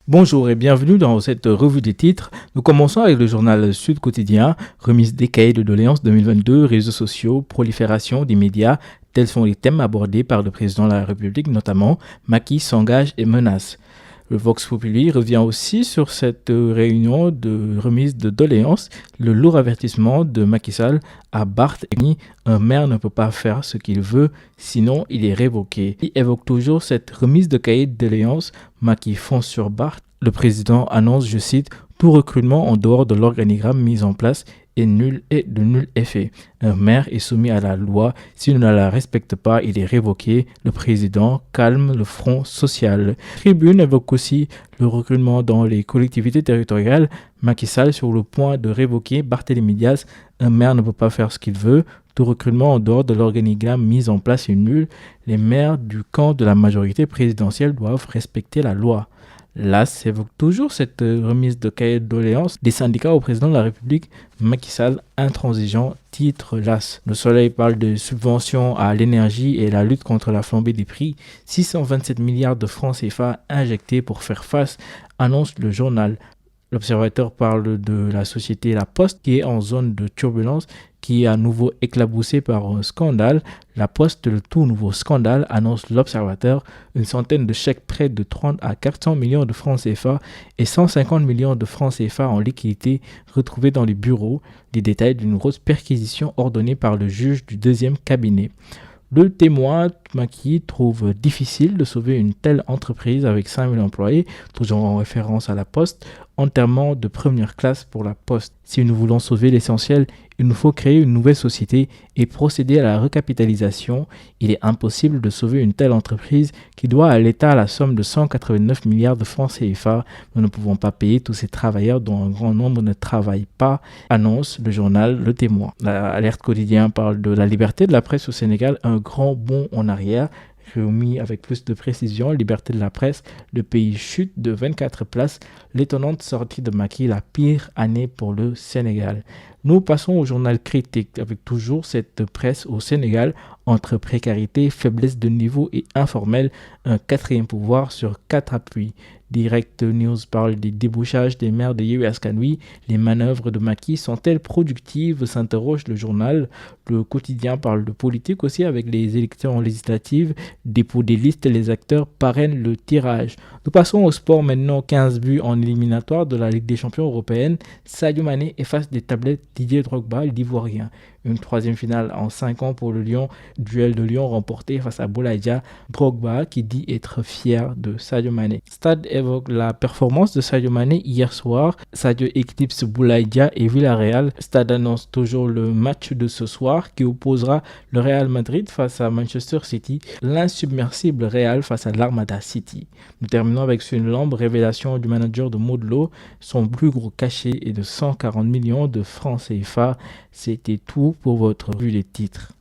Bonjour et bienvenue dans cette revue des titres. Nous commençons avec le journal Sud Quotidien, remise des cahiers de doléances 2022, réseaux sociaux, prolifération des médias. Tels sont les thèmes abordés par le président de la République, notamment Macky s'engage et menace. Le Vox Populi revient aussi sur cette réunion de remise de doléances, le lourd avertissement de Macky Sall à Barth et Ni, un maire ne peut pas faire ce qu'il veut, sinon il est révoqué. Il évoque toujours cette remise de cahier de doléances, Macky fonce sur Barth. Le président annonce, je cite, tout recrutement en dehors de l'organigramme mis en place est nul et de nul effet. Un maire est soumis à la loi. S'il ne la respecte pas, il est révoqué. Le président calme le front social. Tribune évoque aussi le recrutement dans les collectivités territoriales. Macky Sall sur le point de révoquer Barthélémy Dias. Un maire ne peut pas faire ce qu'il veut. Tout recrutement en dehors de l'organigramme mis en place est nul. Les maires du camp de la majorité présidentielle doivent respecter la loi. L'AS évoque toujours cette remise de cahier de doléances des syndicats au président de la République, Macky Sall, intransigeant, titre l'AS. Le Soleil parle de subventions à l'énergie et la lutte contre la flambée des prix. 627 milliards de francs CFA injectés pour faire face, annonce le journal. L'Observateur parle de la société La Poste qui est en zone de turbulence, qui est à nouveau éclaboussée par un scandale. La Poste, le tout nouveau scandale, annonce l'Observateur, une centaine de chèques près de 30 à 400 millions de francs CFA et 150 millions de francs CFA en liquidité retrouvés dans les bureaux. Les détails d'une grosse perquisition ordonnée par le juge du deuxième cabinet. Le Témoin, Macky trouve difficile de sauver une telle entreprise avec 5000 employés, toujours en référence à la Poste, enterrement de première classe pour la Poste. Si nous voulons sauver l'essentiel, il nous faut créer une nouvelle société et procéder à la recapitalisation. Il est impossible de sauver une telle entreprise qui doit à l'État la somme de 189 milliards de francs CFA. Nous ne pouvons pas payer tous ces travailleurs dont un grand nombre ne travaillent pas, annonce le journal Le Témoin. L'Alerte quotidien parle de la liberté de la presse au Sénégal, un grand bond en arrière. Remis avec plus de précision, liberté de la presse, le pays chute de 24 places, l'étonnante sortie de Macky, la pire année pour le Sénégal. Nous passons au journal Critique avec toujours cette presse au Sénégal, entre précarité, faiblesse de niveau et informel, un quatrième pouvoir sur 4 appuis. Direct News parle des débouchages des maires de Yewwi Askan Wi. Les manœuvres de Macky sont-elles productives, s'interroge le journal. Le quotidien parle de politique aussi avec les élections législatives. Dépôt des listes, les acteurs parrainent le tirage. Nous passons au sport maintenant. 15 buts en éliminatoire de la Ligue des champions européenne. Sadio Mané efface des tablettes Didier Drogba, l'Ivoirien. Une troisième finale en 5 ans pour le Lyon. Duel de Lyon remporté face à Boulaye Dia. Drogba qui dit être fier de Sadio Mané. Stade évoque la performance de Sadio Mané hier soir. Sadio éclipse Boulaye Dia et Villarreal. Stade annonce toujours le match de ce soir qui opposera le Real Madrid face à Manchester City. L'insubmersible Real face à l'Armada City. Nous terminons avec une lampe révélation du manager de Modou Lo. Son plus gros cachet est de 140 millions de francs CFA. C'était tout pour votre revue des titres.